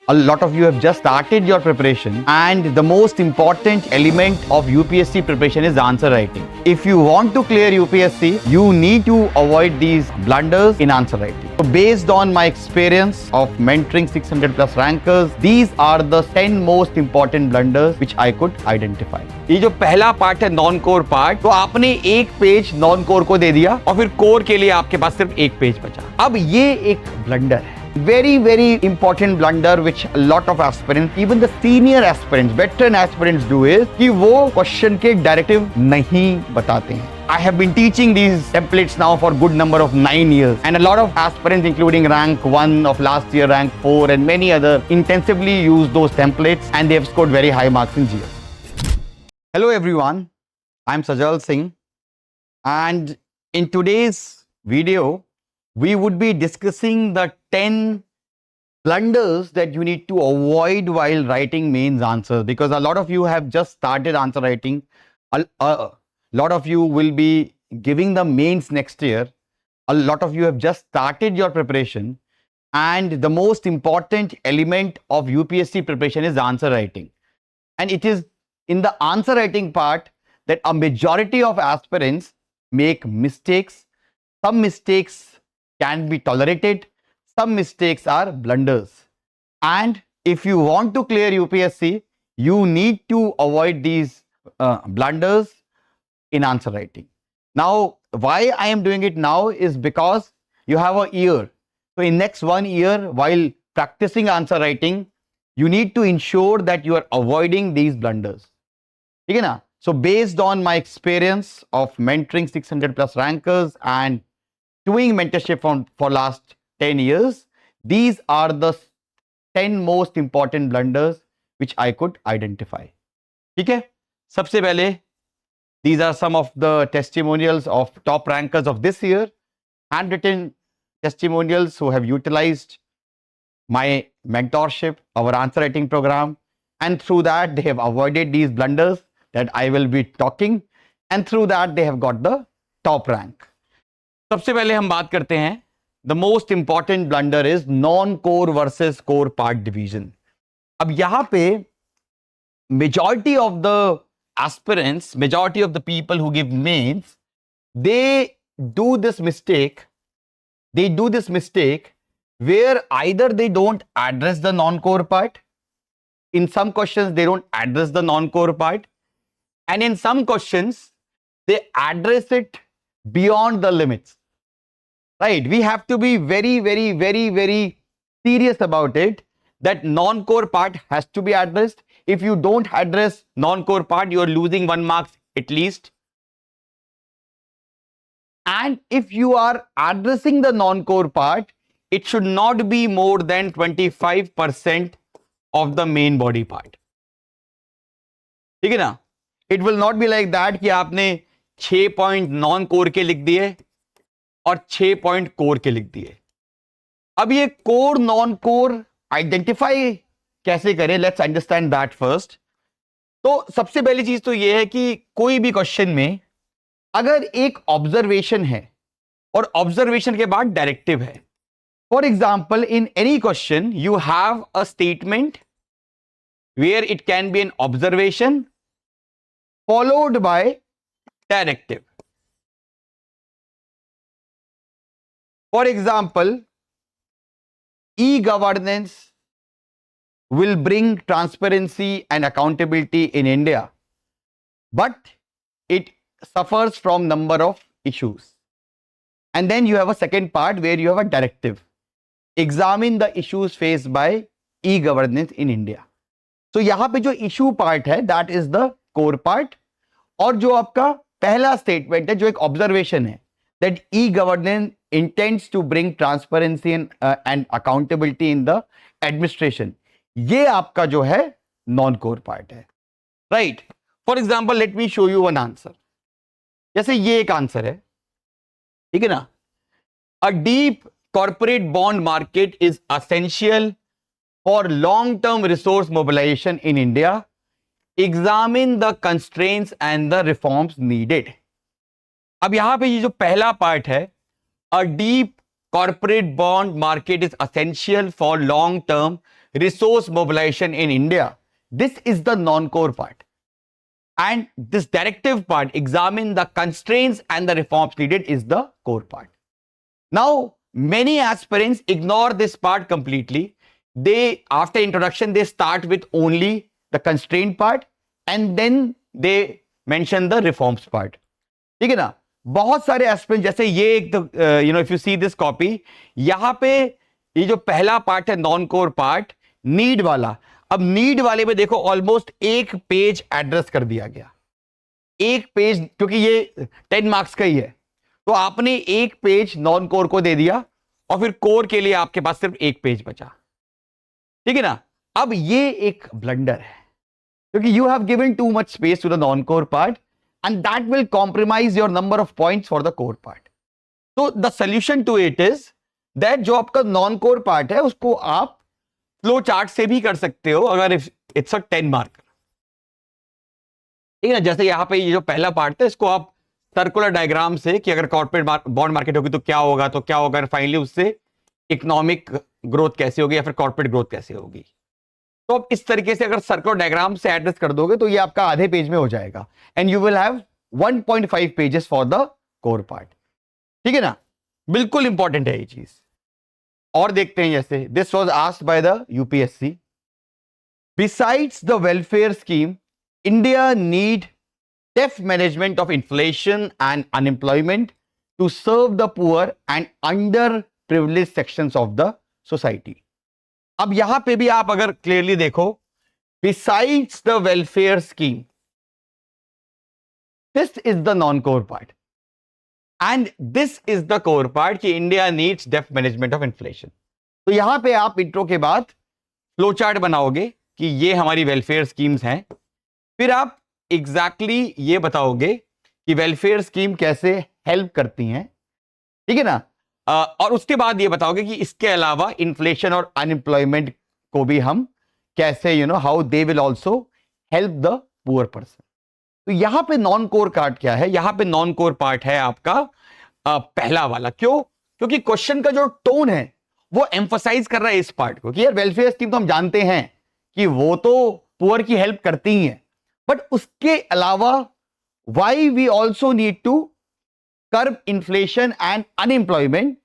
A lot of you have just started your preparation, and the most important element of UPSC preparation is answer writing. If you want to clear UPSC, you need to avoid these blunders in answer writing. So based on my experience of mentoring 600 plus rankers, these are the 10 most important blunders which I could identify. ये जो पहला part है non core part, तो आपने एक page non core को दे दिया और फिर कोर के लिए आपके पास सिर्फ एक पेज बचा. अब ये एक ब्लंडर है, very important blunder which a lot of aspirants, even the senior aspirants, veteran aspirants do is कि वो question के directive नहीं बताते हैं. I have been teaching these templates now for good number of 9 years, and a lot of aspirants including rank 1 of last year, rank 4 and many other intensively use those templates and they have scored very high marks in GS. Hello everyone, I am Sajal Singh, and in today's video we would be discussing the 10 blunders that you need to avoid while writing mains answers, because a lot of you have just started answer writing. A lot of you will be giving the mains next year. A lot of you have just started your preparation, and the most important element of UPSC preparation is answer writing. And it is in the answer writing part that a majority of aspirants make mistakes. Some mistakes can be tolerated, some mistakes are blunders. And if you want to clear UPSC, you need to avoid these blunders in answer writing. Now, why I am doing it now is because you have a year. So in next 1 year, while practicing answer writing, you need to ensure that you are avoiding these blunders. Okay, na? So based on my experience of mentoring 600 plus rankers and doing mentorship for last 10 years, these are the 10 most important blunders which I could identify. Okay? सबसे पहले, these are some of the testimonials of top rankers of this year, handwritten testimonials who have utilized my mentorship, our answer writing program, and through that they have avoided these blunders that I will be talking, and through that they have got the top rank. सबसे पहले हम बात करते हैं, the most important blunder is non-core versus core part division. अब यहाँ पे majority of the aspirants, majority of the people who give mains, they do this mistake where either they don't address the non-core part, in some questions they don't address the non-core part, and in some questions they address it beyond the limits. Right? We have to be very serious about it, that non-core part has to be addressed. If you don't address non-core part, you are losing 1 mark at least. And if you are addressing the non-core part, it should not be more than 25% of the main body part. ठीक है ना? It will not be like that कि आपने 6 point non core के लिख दिए और 6 point core के लिख दिए. अब ये कोर नॉन कोर आइडेंटिफाई कैसे करें? Let's understand that first. तो सबसे पहली चीज तो ये है कि कोई भी क्वेश्चन में अगर एक ऑब्जर्वेशन है और ऑब्जर्वेशन के बाद डायरेक्टिव है, for example in any question you have a statement where it can be an observation followed by directive. For example, e-governance will bring transparency and accountability in India, but it suffers from number of issues. And then you have a second part where you have a directive. Examine the issues faced by e-governance in India. So यहाँ पे जो issue part है, that is the core part. और जो आपका पहला statement है, जो एक ऑब्जर्वेशन है, that e-governance intends to bring transparency and accountability in the administration, ये आपका जो है नॉन कोर पार्ट है. Right? For example let me show you one answer. जैसे ये एक आंसर है, ठीक है ना? A deep corporate bond market is essential for long term resource mobilisation in India. Examine the constraints and the reforms needed. अब यहां पे ये जो पहला पार्ट है, a deep corporate bond market is essential for long term resource mobilization in India. This is the non-core part. And this directive part, examine the constraints and the reforms needed, is the core part. Now, many aspirants ignore this part completely. They, after introduction, they start with only the constraint part and then they mention the reforms part. ठीक है ना? बहुत सारे aspirant, जैसे ये एक तो if you see this copy, यहां पे ये जो पहला पार्ट है नॉन कोर पार्ट, नीड वाला, अब नीड वाले में देखो ऑलमोस्ट एक पेज एड्रेस कर दिया गया, एक पेज, क्योंकि ये 10 मार्क्स का ही है, तो आपने एक पेज नॉन कोर को दे दिया और फिर कोर के लिए आपके पास सिर्फ एक पेज बचा, ठीक है ना? अब ये एक ब्लंडर है क्योंकि you have given too much space to the non core part and that will compromise your number of points for the core part. So the solution to it is that जो आपका non core part है उसको आप flow chart से भी कर सकते हो अगर इट्स अ 10 मार्क, ठीक है ना? जैसे यहाँ पे ये जो पहला पार्ट है इसको आप सर्कुलर डायग्राम से कि अगर कॉर्पोरेट बॉन्ड मार्केट होगी तो क्या होगा, तो क्या होगा, फाइनली उससे इकोनॉमिक ग्रोथ कैसे होगी या फिर कॉर्पोरेट ग्रोथ कैसे होगी, तो आप इस तरीके से अगर सर्कुलर डायग्राम से एड्रेस कर दोगे तो ये आपका आधे पेज में हो जाएगा and you will have 1.5 pages for the core part, ठीक है ना? बिल्कुल इंपॉर्टेंट है ये चीज। और देखते हैं, जैसे this was asked by the UPSC, besides the welfare scheme India need deft management of inflation and unemployment to serve the poor and under privilege sections of the society. अब यहां पे भी आप अगर क्लियरली देखो, besides the welfare scheme, this is the non core part and this is the core part कि India needs deft management of inflation. तो यहां पे आप इंट्रो के बाद फ्लो चार्ट बनाओगे कि ये हमारी वेलफेयर स्कीम्स हैं, फिर आप एग्जैक्टली ये बताओगे कि वेलफेयर स्कीम कैसे हेल्प करती हैं, ठीक है ना? और उसके बाद ये बताओगे कि इसके अलावा इन्फ्लेशन और अनएम्प्लॉयमेंट को भी हम कैसे how they will also help the poor person. तो यहां पे नॉन कोर पार्ट क्या है? यहां पे नॉन कोर पार्ट है आपका पहला वाला। क्यों? क्योंकि क्वेश्चन का जो टोन है वो एम्फसाइज कर रहा है इस पार्ट को कि यार वेलफेयर स्कीम तो हम जानते हैं कि वो तो पुअर की हेल्प करती ही है, बट उसके अलावा why we also need to curb inflation and unemployment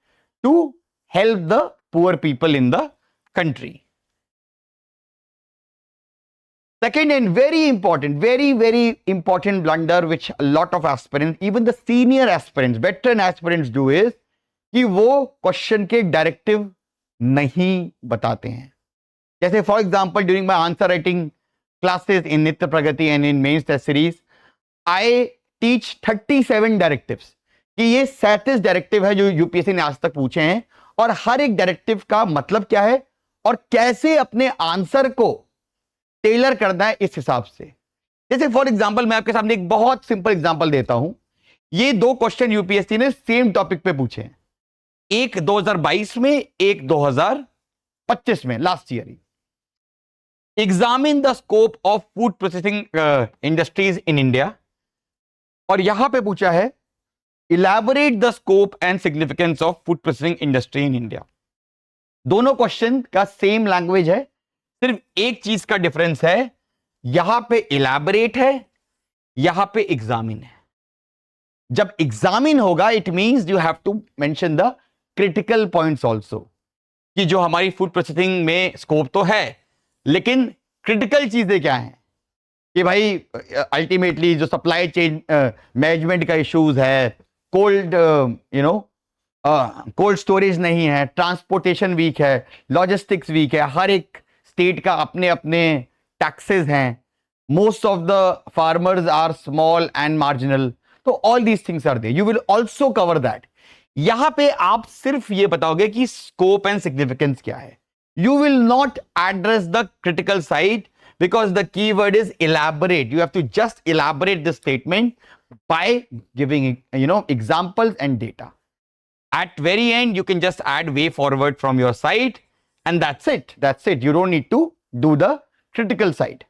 to help the poor people in the country. Second and very important blunder which a lot of aspirants, even the senior aspirants, veteran aspirants do is कि वो question के directive नहीं बताते हैं। जैसे for example during my answer writing classes in Nitya Pragati and in mains test series, I teach 37 directives कि ये 37 directive है जो यूपीएससी ने आज तक पूछे हैं और हर एक डायरेक्टिव का मतलब क्या है और कैसे अपने आंसर को टेलर करना है इस हिसाब से। जैसे फॉर एग्जांपल मैं आपके सामने एक बहुत सिंपल एग्जांपल देता हूं। ये दो क्वेश्चन यूपीएससी ने सेम टॉपिक पे पूछे हैं, एक 2022 में, एक 2025 में, last year he. Examine the scope of food processing industries in India, और यहां पे पूछा है Elaborate the scope and significance of food processing industry in India. दोनों क्वेश्चन का सेम लैंग्वेज है, सिर्फ एक चीज का डिफरेंस है, यहां पे इलैबोरेट है, यहां पे एग्जामिन है। जब एग्जामिन होगा it means you have to mention the critical points also, कि जो हमारी फूड प्रोसेसिंग में स्कोप तो है लेकिन क्रिटिकल चीजें क्या हैं, कि भाई अल्टीमेटली जो सप्लाई चेन मैनेजमेंट का इश्यूज है, कोल्ड कोल्ड स्टोरेज नहीं है, ट्रांसपोर्टेशन वीक है, लॉजिस्टिक्स वीक है, हर एक स्टेट का अपने अपने टैक्सेस हैं, most of the farmers are small and marginal, तो all these things are there, you will also cover that. यहां पे आप सिर्फ ये बताओगे कि स्कोप एंड सिग्निफिकेंस क्या है, you will not address the critical side because the keyword is elaborate. You have to just elaborate the statement by giving examples and data. At very end you can just add way forward from your side and that's it. You don't need to do the critical side.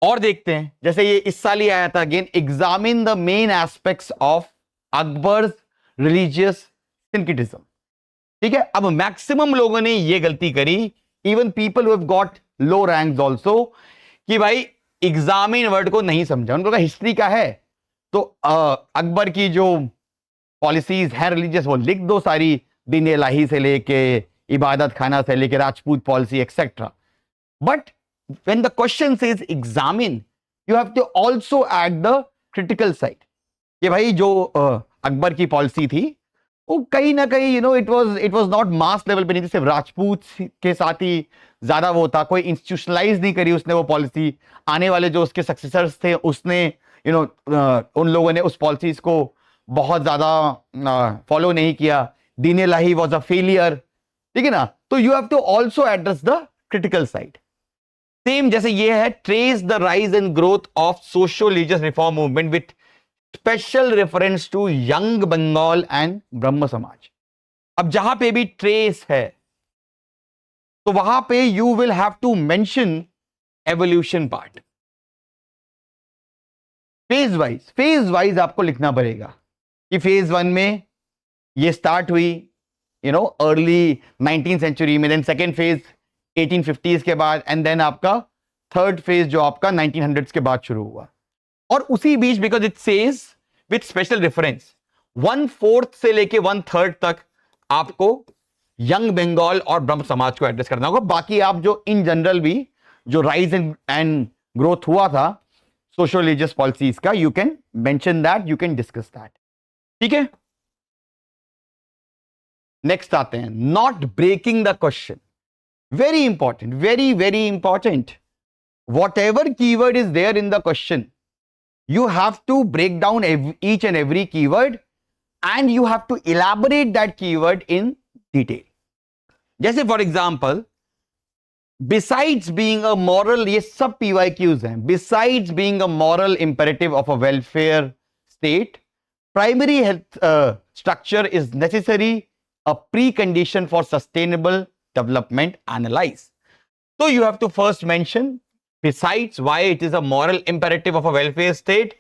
और देखते हैं, जैसे ये इस साल ही आया था, again examine the main aspects of Akbar's religious syncretism. ठीक है, अब मैक्सिमम लोगों ने ये गलती करी, even people who have got low ranks also, कि भाई एग्जामिन वर्ड को नहीं समझा, उनको का हिस्ट्री का है तो अकबर की जो पॉलिसीज है रिलीजियस वो लिख दो सारी, दिन इलाही से लेके इबादत खाना से लेके Rajput policy etcetera. But when the question says examine, you have to also add the critical side, कि भाई जो अकबर की पॉलिसी थी वो कहीं ना कहीं it was not mass level पे नहीं थी, सिर्फ राजपूत के साथ ही ज्यादा वो था, कोई इंस्टीट्यूशनलाइज नहीं करी उसने वो पॉलिसी. आने वाले जो उसके सक्सेसर्स थे उसने उन लोगों ने उस पॉलिसीज को बहुत ज्यादा फॉलो नहीं किया. दीन इलाही वाज अ फेलियर. ठीक है ना. तो you have to also address the critical side. Same जैसे ये है, trace the rise and growth of social religious reform movement with special reference to young Bengal and Brahmo Samaj. अब जहां पे भी ट्रेस है तो वहां पे you will have to mention evolution part. Phase wise आपको लिखना पड़ेगा कि फेज 1 में ये स्टार्ट हुई अर्ली 19th सेंचुरी में, देन सेकेंड फेज 1850s के बाद, एंड देन आपका थर्ड फेज जो आपका 1900s के बाद शुरू हुआ. और उसी बीच because it says with special reference 1/4 से लेके 1/3 तक आपको यंग बंगाल और ब्रह्म समाज को एड्रेस करना होगा. बाकी आप जो इन जनरल भी जो राइज एंड ग्रोथ हुआ था सोशल रिलीजियस पॉलिसीज का, you can mention that, you can discuss that. ठीक है. नेक्स्ट आते हैं, not breaking the question. Very important, very very important. Whatever keyword is there in the question, you have to break down each and every keyword and you have to elaborate that keyword in detail. जैसे for example, besides being a moral, ये सब PYQs हैं, besides being a moral imperative of a welfare state, primary health structure is necessary, a precondition for sustainable development. Analyze. So you have to first mention besides why it is a moral imperative of a welfare state,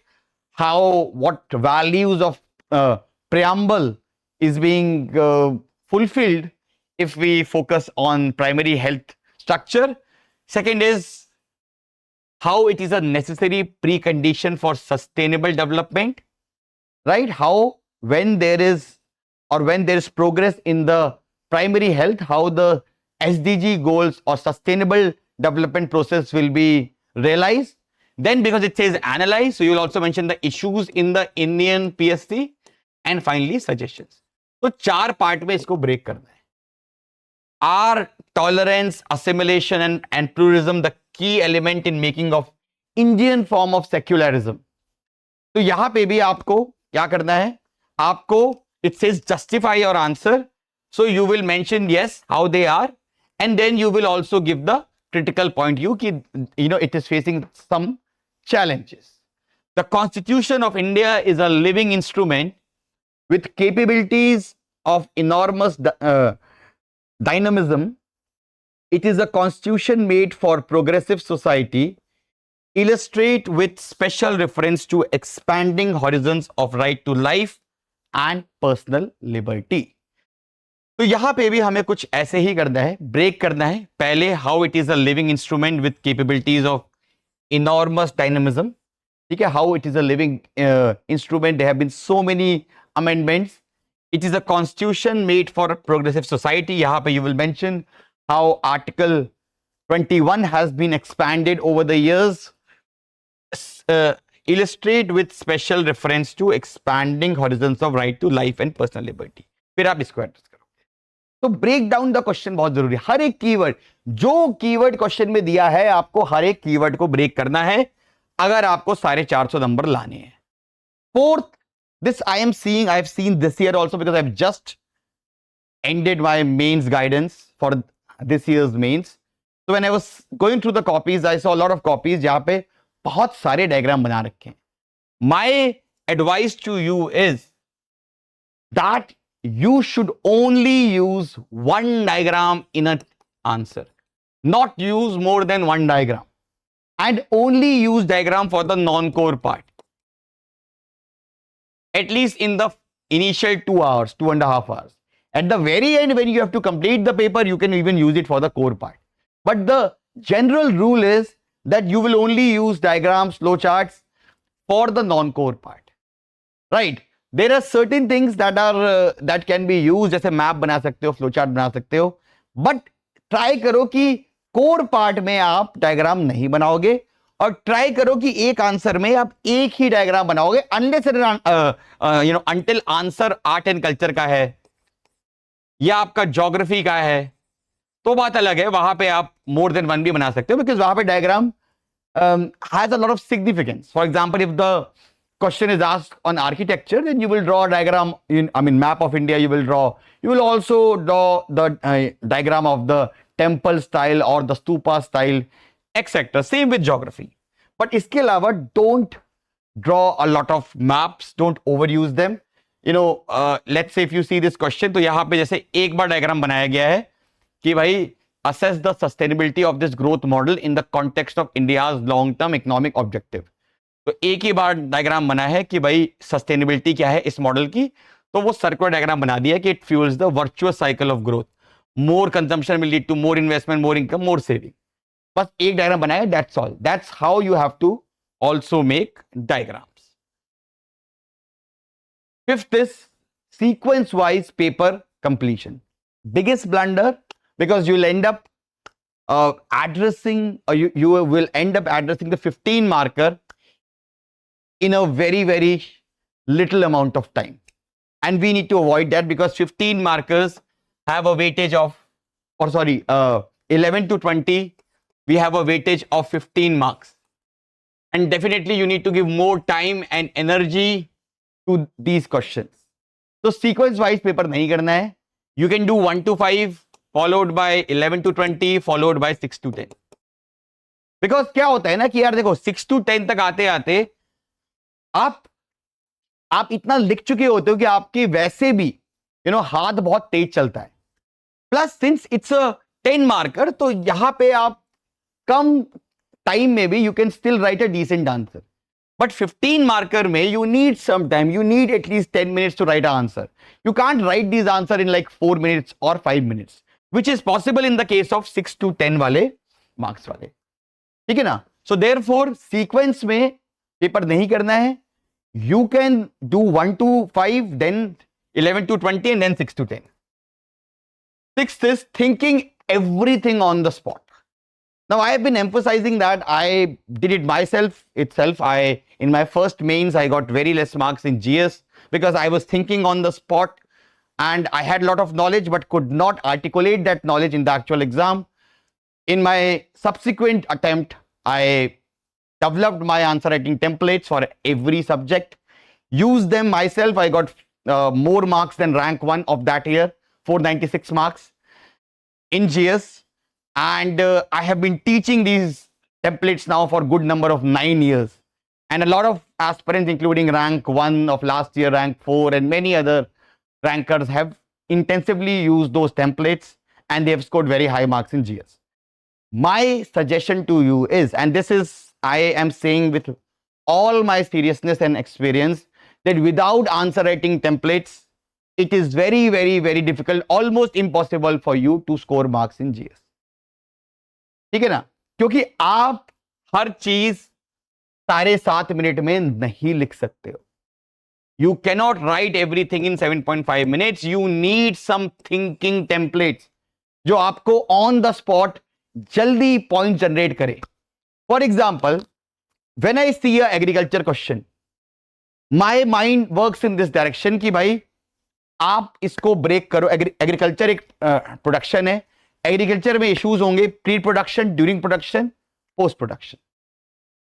what values of preamble is being fulfilled if we focus on primary health structure. Second is how it is a necessary precondition for sustainable development, right? How when there is progress in the primary health, how the SDG goals or sustainable development process will be realized. Then because it says analyze, so you will also mention the issues in the Indian PSC, and finally suggestions. तो 4 part में इसको break करना है. Are tolerance, assimilation and pluralism the key element in making of Indian form of secularism? तो यहां पे भी आपको क्या करना है, आपको it says justify your answer, so you will mention yes how they are, and then you will also give the critical point it is facing some challenges. The Constitution of India is a living instrument with capabilities of enormous dynamism. It is a constitution made for progressive society, illustrate with special reference to expanding horizons of right to life and personal liberty. तो यहां पे भी हमें कुछ ऐसे ही करना है, break करना है. पहले how it is a living instrument with capabilities of enormous dynamism. ठीक है. How it is a living instrument, there have been so many amendments. It is a constitution made for progressive society. यहां पे you will mention how article 21 has been expanded over the years. illustrate with special reference to expanding horizons of right to life and personal liberty. फिर आप इसको address करो. तो break down the question बहुत जरूरी है. हर एक कीवर्ड, जो कीवर्ड क्वेश्चन में दिया है, आपको हर एक कीवर्ड को ब्रेक करना है अगर आपको 450 नंबर लाने हैं. Fourth, this I have seen this year also because I've just ended my mains guidance for this year's mains. So when I was going through the copies, I saw a lot of copies जहां पे बहुत सारे diagram बना रखे हैं. My advice to you is that you should only use one diagram in an answer, not use more than one diagram, and only use diagram for the non-core part. At least in the initial 2 hours, 2.5 hours. At the very end, when you have to complete the paper, you can even use it for the core part. But the general rule is that you will only use diagrams, flowcharts for the non-core part, right? There are certain things that are that can be used, जैसे map बना सकते हो, flowchart बना सकते हो, but try करो कि core part में आप डायग्राम नहीं बनाओगे, और ट्राई करो कि एक आंसर में आप एक ही डायग्राम बनाओगे, unless until answer art and culture का है या आपका ज्योग्राफी का है, तो बात अलग है, वहां पे आप मोर देन वन भी बना सकते हो, बिकॉज वहां पे diagram has a lot of significance. For example, if the question is asked on architecture, then you will draw a diagram map of India, you will also draw the diagram of the temple style or the stupa style, etc. Same with geography. But इसके अलावा don't draw a lot of maps, don't overuse them. Let's say if you see this question, तो यहाँ पे जैसे एक बार diagram बनाया गया है कि भाई assess the sustainability of this growth model in the context of India's long-term economic objective. तो एक ही बार डायग्राम बना है कि भाई सस्टेनेबिलिटी क्या है इस मॉडल की, तो वो सर्कुलर डायग्राम बना दिया कि it fuels the virtuous cycle of growth, more consumption will lead to more investment, more income, more saving. बस एक डायग्राम बनाया, that's all. That's how you have to also make diagrams. Fifth is sequence wise paper completion. Biggest blunder, because you'll end up addressing, or you will end up addressing the 15 marker in a very, very little amount of time. And we need to avoid that, because 15 markers have a weightage of, 11 to 20, we have a weightage of 15 marks. And definitely you need to give more time and energy to these questions. So sequence wise paper nahi karna hai. You can do 1 to 5, followed by 11 to 20, followed by 6 to 10. Because क्या होता है ना कि यार देखो 6 to 10 तक आते आते आप इतना लिख चुके होते हो कि आपके वैसे भी हाथ बहुत तेज चलता है. Plus since it's a 10 marker, तो यहां पे आप कम टाइम में भी you can still write a decent answer. But 15 marker में you need some time, you need at least 10 minutes to write an answer. You can't write these answer in like 4 minutes or 5 minutes, which is possible in the case of 6 to 10 वाले marks वाले. ठीक है ना? So therefore sequence में paper नहीं करना है. You can do 1 to 5, then 11 to 20, and then 6 to 10. Sixth is thinking everything on the spot. Now I have been emphasizing that I did it myself itself. In my first mains, I got very less marks in GS because I was thinking on the spot, and I had a lot of knowledge but could not articulate that knowledge in the actual exam. In my subsequent attempt, I developed my answer writing templates for every subject, used them myself. I got more marks than rank 1 of that year, 496 marks in GS. And I have been teaching these templates now for a good number of 9 years. And a lot of aspirants, including rank 1 of last year, rank 4, and many other rankers have intensively used those templates, and they have scored very high marks in GS. My suggestion to you is, and this is, I am saying with all my seriousness and experience, that without answer writing templates, it is very, very, very difficult, almost impossible for you to score marks in GS. ठीक है ना? क्योंकि आप हर चीज 7.5 minute में नहीं लिख सकते हो. You cannot write everything in 7.5 minutes. You need some thinking templates जो आपको on the spot जल्दी पॉइंट जनरेट करे. For example, when I see a agriculture question, my mind works in this direction कि भाई आप इसको ब्रेक करो. Agriculture एक प्रोडक्शन है. एग्रीकल्चर में इश्यूज होंगे pre production, during production, post production.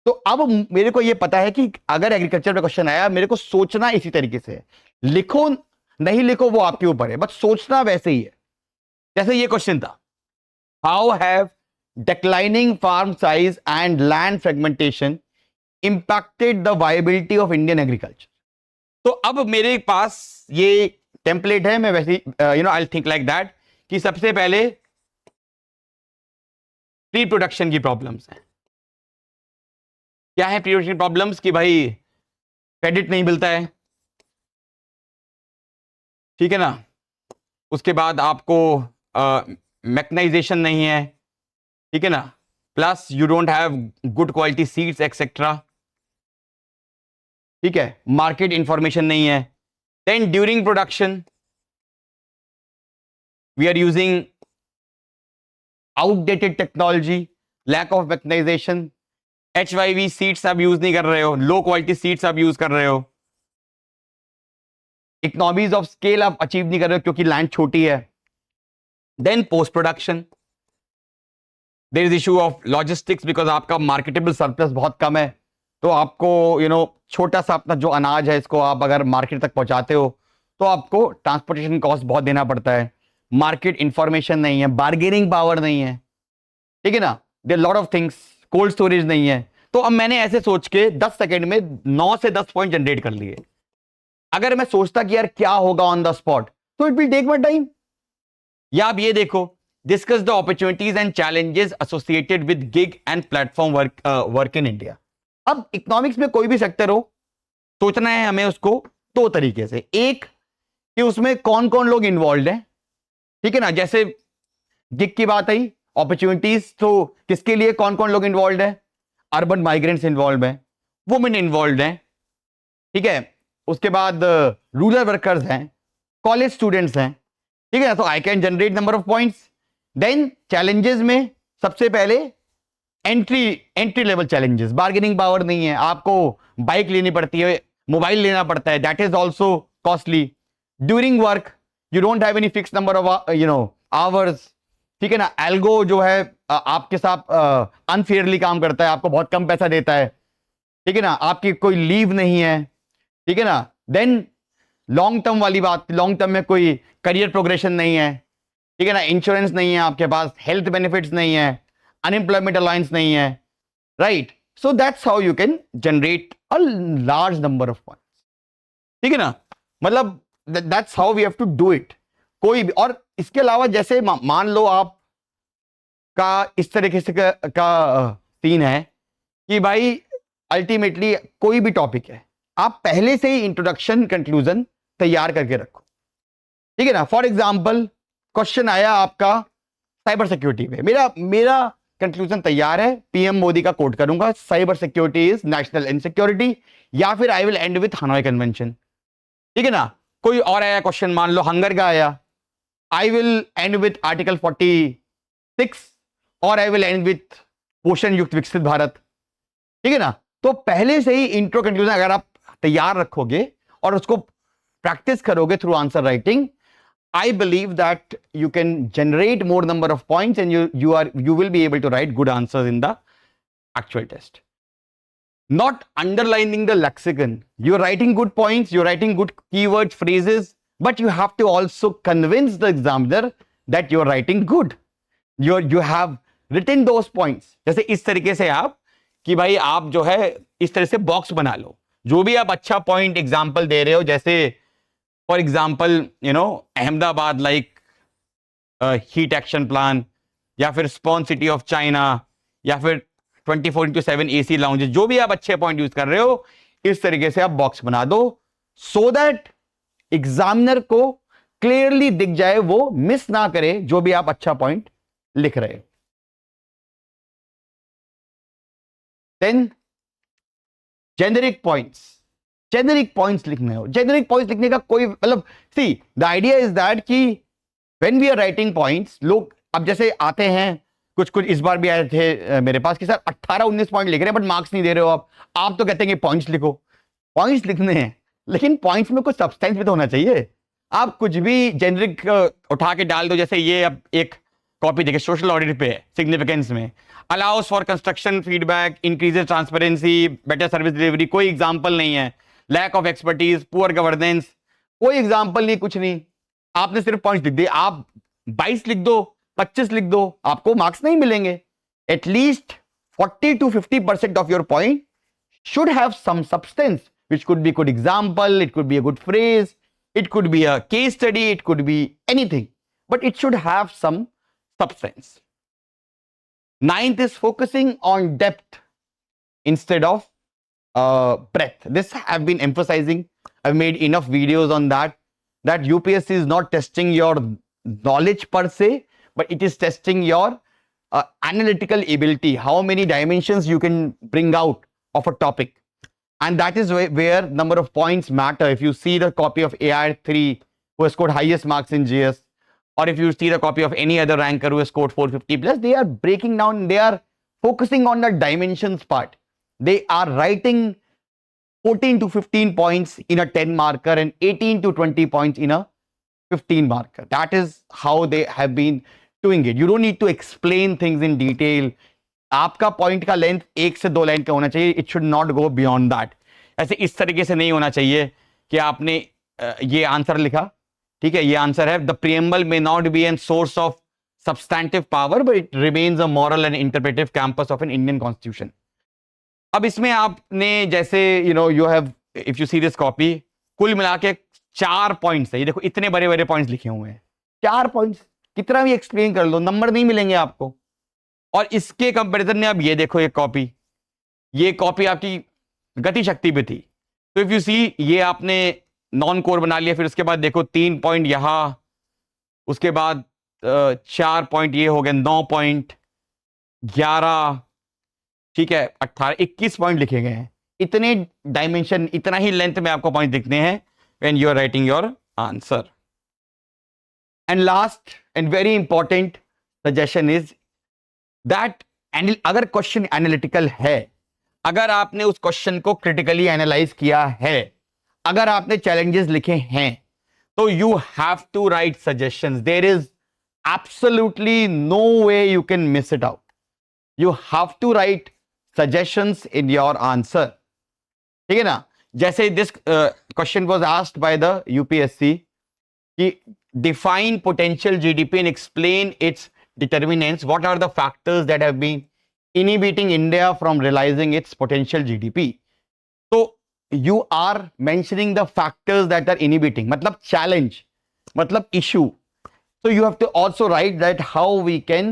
तो अब मेरे को ये पता है कि अगर एग्रीकल्चर में क्वेश्चन आया, मेरे को सोचना इसी तरीके से है. लिखो नहीं लिखो वो आपके ऊपर है, बट सोचना वैसे ही है. जैसे ये क्वेश्चन था, how have declining farm size and land fragmentation impacted the viability of Indian agriculture. तो अब मेरे पास ये टेम्पलेट है. मैं वैसे आई थिंक लाइक दैट कि सबसे पहले प्री प्रोडक्शन की प्रॉब्लम्स हैं. क्या है प्री प्रोडक्शन प्रॉब्लम्स? कि भाई क्रेडिट नहीं मिलता है, ठीक है ना. उसके बाद आपको मैकेनाइजेशन नहीं है, ठीक है ना, plus you don't have good quality seeds etcetera, ठीक है, मार्केट इंफॉर्मेशन नहीं है. Then during production we are using outdated technology, lack of mechanisation, HYV seeds आप यूज नहीं कर रहे हो, लो क्वालिटी सीड्स आप यूज कर रहे हो, इकोनॉमीज ऑफ स्केल आप अचीव नहीं कर रहे हो क्योंकि लैंड छोटी है. Then post production there is issue of logistics because आपका मार्केटेबल सरप्लस बहुत कम है, तो आपको छोटा सा अपना जो अनाज है इसको आप अगर मार्केट तक पहुंचाते हो तो आपको ट्रांसपोर्टेशन कॉस्ट बहुत देना पड़ता है, मार्केट इंफॉर्मेशन नहीं है, बार्गेनिंग पावर नहीं है, ठीक है ना, there lot of things, cold storage नहीं है. तो अब मैंने ऐसे सोच के 10 सेकंड में 9 से 10 पॉइंट जनरेट कर लिए. अगर मैं सोचता कि यार क्या होगा ऑन द स्पॉट तो it will take my time. या आप ये देखो, discuss the opportunities and challenges associated with gig and platform work in India. अब इकोनॉमिक्स में कोई भी सेक्टर हो, सोचना है हमें उसको दो तरीके से. एक कि उसमें कौन कौन लोग इन्वॉल्व हैं, ठीक है ना, जैसे गिग की बात आई, अपॉर्चुनिटीज तो किसके लिए कौन कौन लोग इन्वॉल्व है, अर्बन माइग्रेंट्स इन्वॉल्व हैं, वुमेन इन्वॉल्व हैं, ठीक है, उसके बाद रूरल वर्कर्स हैं, कॉलेज स्टूडेंट्स हैं, ठीक है ना, तो I can generate number of points. Then challenges में सबसे पहले entry level challenges, bargaining power नहीं है, आपको बाइक लेनी पड़ती है, मोबाइल लेना पड़ता है, that is also costly. During work you don't have any fix number of hours, ठीक है ना, एल्गो जो है आपके साथ अनफेयरली काम करता है, आपको बहुत कम पैसा देता है, ठीक है ना, आपकी कोई लीव नहीं है, ठीक है ना. देन लॉन्ग टर्म वाली बात, लॉन्ग टर्म में कोई करियर प्रोग्रेशन नहीं है, ठीक है ना, इंश्योरेंस नहीं है आपके पास, हेल्थ बेनिफिट्स नहीं है, अनएम्प्लॉयमेंट अलाउंस नहीं है, right. So that's how you can generate a large number of points, ठीक है ना, मतलब that's how we have to do it. कोई भी, और इसके अलावा जैसे मान लो आप का इस तरीके से का सीन है कि भाई अल्टीमेटली कोई भी टॉपिक है, आप पहले से ही इंट्रोडक्शन कंक्लूजन तैयार करके रखो, ठीक है ना. फॉर एग्जाम्पल क्वेश्चन आया आपका साइबर सिक्योरिटी पे, मेरा कंक्लूजन तैयार है, पीएम मोदी का कोट करूंगा, cyber security is national insecurity, या फिर I will and with Hanoi convention, ठीक है ना. कोई और आया क्वेश्चन, मान लो हंगर का आया, I will and with article 46 और आई विल एंड विथ पोषण युक्त विकसित भारत, ठीक है ना. तो पहले से ही इंट्रो कंक्लूजन अगर आप तैयार रखोगे और उसको प्रैक्टिस करोगे through answer writing, I believe that you can generate more number of points and you will be able to write good answers in the actual test. Not underlining the lexicon. You're writing good points, you're writing good keywords, phrases, but you have to also convince the examiner that you're writing good. You have written those points. जैसे इस तरीके से आप कि भाई आप जो है इस तरह से बॉक्स बना लो, जो भी आप अच्छा पॉइंट एग्जाम्पल दे रहे हो, जैसे for example Ahmedabad like heat action plan, या फिर स्पॉन सिटी ऑफ चाइना, या फिर 24/7 AC लाउंजेस, जो भी आप अच्छे पॉइंट यूज कर रहे हो, इस तरीके से आप बॉक्स बना दो सो दैट एग्जामिनर को क्लियरली दिख जाए, वो मिस ना करे जो भी आप अच्छा पॉइंट लिख रहे हो. देन जेनेरिक पॉइंट्स लिखने हो. जेनेरिक पॉइंट्स लिखने का कोई मतलब, see the idea is that कि when we are writing points, लोग अब जैसे आते हैं, कुछ इस बार भी आए थे मेरे पास कि सर 18-19 पॉइंट लिख रहे हैं बट मार्क्स नहीं दे रहे हो आप तो कहते हैं कि पॉइंट्स लिखो. पॉइंट्स लिखने हैं, लेकिन पॉइंट्स में कुछ सब्सटेंस भी तो होना चाहिए. आप कुछ भी जेनेरिक उठा के डाल दो, जैसे ये अब एक कॉपी देखिए सोशल ऑडिट पे है, सिग्निफिकेंस में allows for construction feedback, increases transparency, better service delivery, कोई एग्जाम्पल नहीं है, lack of expertise, poor governance, कोई एग्जाम्पल नहीं, कुछ नहीं, आपने सिर्फ पॉइंट्स लिख दिए. आप 22 लिख दो, 25 लिख दो, आपको मार्क्स नहीं मिलेंगे. At least 40 to 50% of your point should have some substance, which could be good example, it could be a good phrase, it could be a case study, it could be anything, but it should have some substance. Ninth is focusing on depth instead of breadth. This I've been emphasizing. I've made enough videos on that UPSC is not testing your knowledge per se, but it is testing your analytical ability, how many dimensions you can bring out of a topic. And that is where number of points matter. If you see the copy of AI3 who has scored highest marks in GS, or if you see the copy of any other ranker who has scored 450 plus, they are breaking down, they are focusing on the dimensions part. They are writing 14 to 15 points in a 10 marker and 18 to 20 points in a 15 marker. That is how they have been doing it. You don't need to explain things in detail. आपका point का length 1 से 2 line का होना चाहिए. It should not go beyond that. ऐसे इस तरीके से नहीं होना चाहिए कि आपने ये आंसर लिखा, ठीक है, ये आंसर है. The preamble may not be an source of substantive power but it remains a moral and interpretive campus of an Indian constitution. अब इसमें आपने जैसे you have, if you see this copy, कुल मिला के 4 पॉइंट्स है. ये देखो इतने बड़े बड़े पॉइंट्स लिखे हुए हैं. 4 पॉइंट्स कितना भी एक्सप्लेन कर लो, नंबर नहीं मिलेंगे आपको. और इसके कंपैरिजन में अब ये देखो, ये कॉपी आपकी गति शक्ति भी थी. तो इफ यू सी, ये आपने नॉन कोर बना लिया. फिर उसके बाद देखो 3 पॉइंट यहां, उसके बाद 4 पॉइंट ये हो गए, 9 पॉइंट, 11, ठीक है, 18, 21 पॉइंट लिखे गए हैं. इतने डायमेंशन, इतना ही लेंथ में आपको पॉइंट दिखने हैं when you are writing your answer. And last and very important suggestion is that अगर क्वेश्चन एनालिटिकल है, अगर आपने उस क्वेश्चन को क्रिटिकली एनालाइज किया है, अगर आपने चैलेंजेस लिखे हैं, तो you have to write suggestions. There is absolutely no way you can miss it out. You have to write suggestions in your answer. ठीक है ना. जैसे this question was asked by the UPSC कि define potential GDP and explain its determinants. What are the factors that have been inhibiting India from realizing its potential GDP? So you are mentioning the factors that are inhibiting, matlab challenge, matlab issue. So you have to also write that how we can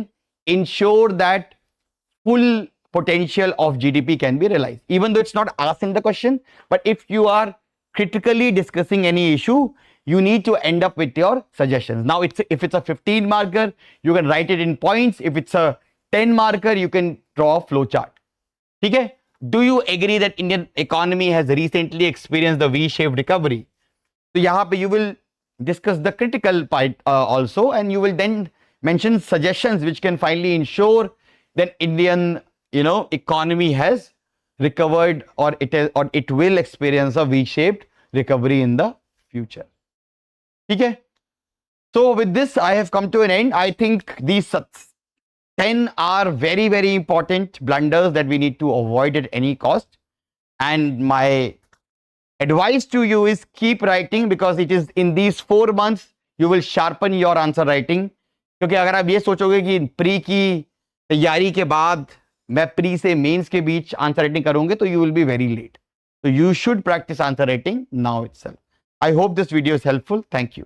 ensure that full potential of GDP can be realized, even though it's not asked in the question. But if you are critically discussing any issue, you need to end up with your suggestions. Now, if it's a 15 marker, you can write it in points. If it's a 10 marker, you can draw a flow chart. Okay? Do you agree that Indian economy has recently experienced the V-shaped recovery? So, here you will discuss the critical part also, and you will then mention suggestions which can finally ensure that Indian, economy has recovered, or it will experience a V-shaped recovery in the future. Okay, so with this I have come to an end. I think these 10 are very, very important blunders that we need to avoid at any cost. And my advice to you is keep writing, because it is in these 4 months you will sharpen your answer writing. क्योंकि अगर आप ये सोचोगे कि pre की तैयारी के बाद मैं प्री से मेंस के बीच आंसर राइटिंग करूंगे, तो you will be very late. So you should practice answer writing now itself. I hope this video is helpful. Thank you.